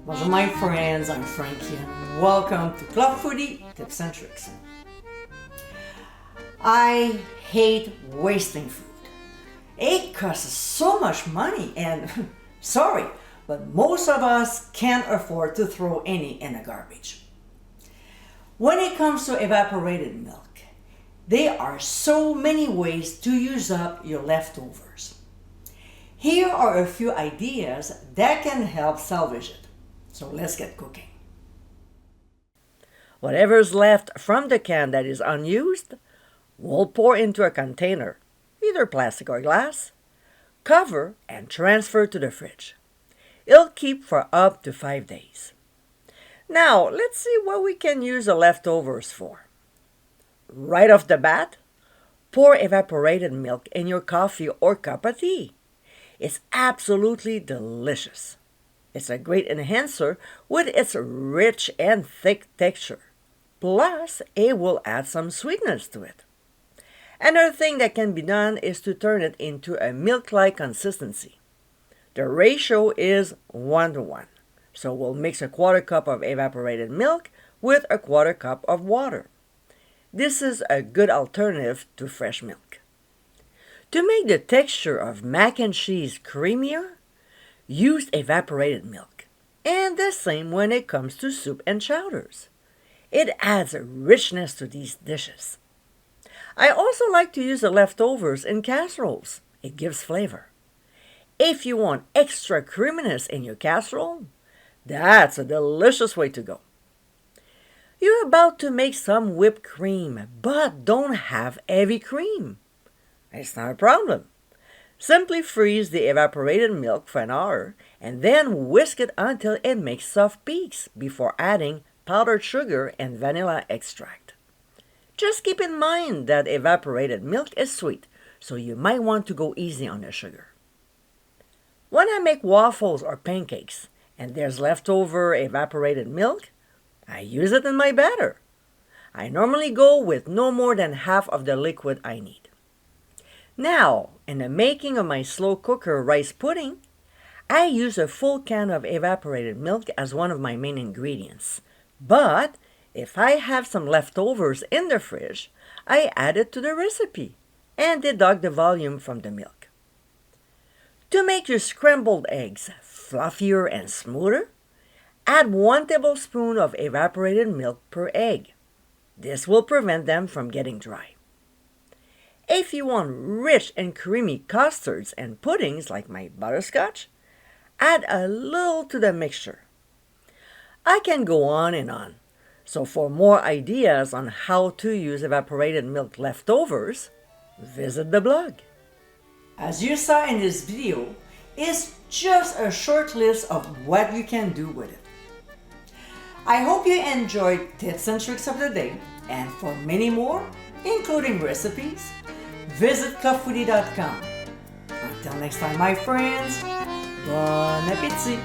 Bonjour my friends, I'm Frankie and welcome to Club Foodie Tips and Tricks. I hate wasting food. It costs so much money and sorry, but most of us can't afford to throw any in the garbage. When it comes to evaporated milk, there are so many ways to use up your leftovers. Here are a few ideas that can help salvage it. So let's get cooking. Whatever's left from the can that is unused, we'll pour into a container, either plastic or glass, cover and transfer to the fridge. It'll keep for up to 5 days. Now, let's see what we can use the leftovers for. Right off the bat, pour evaporated milk in your coffee or cup of tea. It's absolutely delicious. It's a great enhancer with its rich and thick texture. Plus, it will add some sweetness to it. Another thing that can be done is to turn it into a milk-like consistency. The ratio is 1:1. So we'll mix a 1/4 cup of evaporated milk with a 1/4 cup of water. This is a good alternative to fresh milk. To make the texture of mac and cheese creamier, use evaporated milk. And the same when it comes to soup and chowders. It adds a richness to these dishes. I also like to use the leftovers in casseroles. It gives flavor. If you want extra creaminess in your casserole, that's a delicious way to go. You're about to make some whipped cream, but don't have heavy cream. It's not a problem. Simply freeze the evaporated milk for an hour and then whisk it until it makes soft peaks before adding powdered sugar and vanilla extract. Just keep in mind that evaporated milk is sweet, so you might want to go easy on the sugar. When I make waffles or pancakes and there's leftover evaporated milk, I use it in my batter. I normally go with no more than half of the liquid I need. Now, in the making of my slow cooker rice pudding, I use a full can of evaporated milk as one of my main ingredients. But if I have some leftovers in the fridge, I add it to the recipe and deduct the volume from the milk. To make your scrambled eggs fluffier and smoother, add 1 tablespoon of evaporated milk per egg. This will prevent them from getting dry. If you want rich and creamy custards and puddings like my butterscotch, add a little to the mixture. I can go on and on. So for more ideas on how to use evaporated milk leftovers, visit the blog. As you saw in this video, it's just a short list of what you can do with it. I hope you enjoyed tips and tricks of the day, and for many more, including recipes, visit clubfoodie.com. Until next time, my friends, bon appétit!